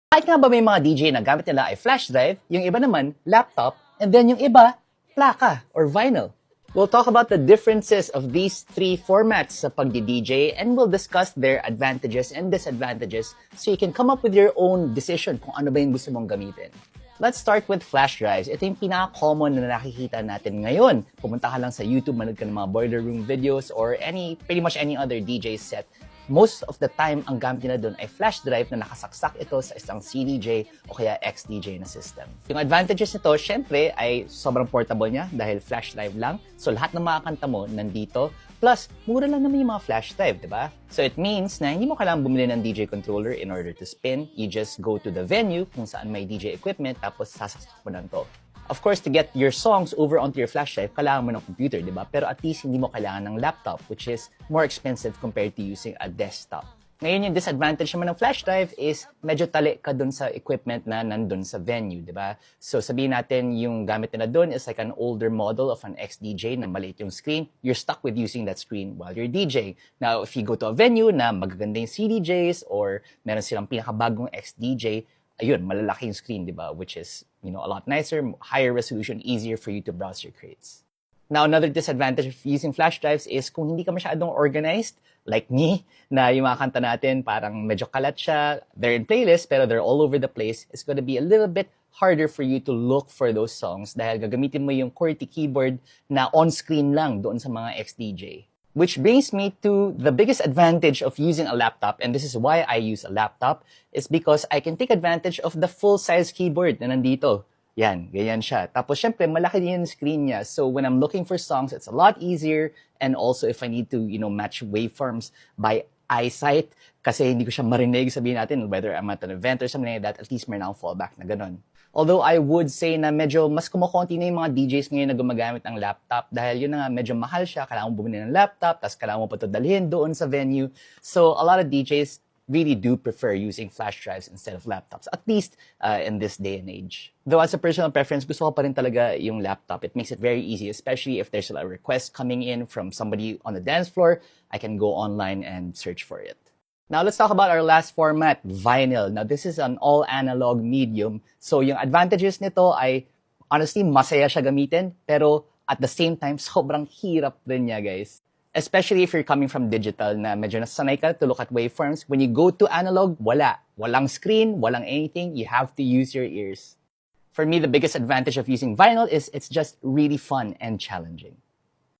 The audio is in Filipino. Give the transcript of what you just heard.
Kahit nga ba may mga DJ na gamit nila ay flash drive, yung iba naman, laptop, and then yung iba, plaka or vinyl. We'll talk about the differences of these three formats sa pagdi-DJ and we'll discuss their advantages and disadvantages so you can come up with your own decision kung ano ba yung gusto mong gamitin. Let's start with flash drives. Ito yung pinaka-common na nakikita natin ngayon. Pumunta ka lang sa YouTube, manood ka ng mga boiler room videos or pretty much any other DJ set. Most of the time, ang gamit nila doon ay flash drive na nakasaksak ito sa isang CDJ o kaya XDJ na system. Yung advantages nito, syempre, ay sobrang portable niya dahil flash drive lang. So, lahat ng mga kanta mo nandito. Plus, mura lang naman yung mga flash drive, di ba? So, it means na hindi mo kailangan bumili ng DJ controller in order to spin. You just go to the venue kung saan may DJ equipment tapos sasaksak mo lang to. Of course, to get your songs over onto your flash drive, kailangan mo ng computer, di ba? Pero at least hindi mo kailangan ng laptop, which is more expensive compared to using a desktop. Ngayon, yung disadvantage naman ng flash drive is medyo tali ka dun sa equipment na nandun sa venue, di ba? So, sabihin natin yung gamit nila dun is like an older model of an XDJ na maliit yung screen. You're stuck with using that screen while you're DJing. Now, if you go to a venue na magaganda yung CDJs or meron silang pinakabagong XDJ, ayun, malalaking screen, di ba? Which is, a lot nicer, higher resolution, easier for you to browse your crates. Now, another disadvantage of using flash drives is kung hindi ka masyadong organized, like me, na yung mga kanta natin, parang medyo kalat siya, they're in playlists, pero they're all over the place, it's gonna be a little bit harder for you to look for those songs dahil gagamitin mo yung QWERTY keyboard na on-screen lang doon sa mga XDJ. Which brings me to the biggest advantage of using a laptop, and this is why I use a laptop, is because I can take advantage of the full-size keyboard na nandito. Yan, ganyan siya. Tapos, syempre, malaki din yung screen niya. So, when I'm looking for songs, it's a lot easier. And also, if I need to, match waveforms by eyesight, kasi hindi ko siya marinig, sabihin natin, whether I'm at an event or something like that, at least meron akong fallback na ganun. Although I would say na medyo mas kumukonti na yung mga DJs ngayon na gumagamit ng laptop dahil yun na nga, medyo mahal siya, kailangan mo bumili ng laptop, tapos kailangan mo pa ito dalhin doon sa venue. So a lot of DJs really do prefer using flash drives instead of laptops, at least in this day and age. Though as a personal preference, gusto ko pa rin talaga yung laptop. It makes it very easy, especially if there's a request coming in from somebody on the dance floor, I can go online and search for it. Now, let's talk about our last format, vinyl. Now, this is an all-analog medium. So, yung advantages nito ay, honestly, masaya siya gamitin. Pero, at the same time, sobrang hirap din niya, guys. Especially if you're coming from digital na medyo nasanay ka to look at waveforms. When you go to analog, wala. Walang screen, walang anything. You have to use your ears. For me, the biggest advantage of using vinyl is it's just really fun and challenging.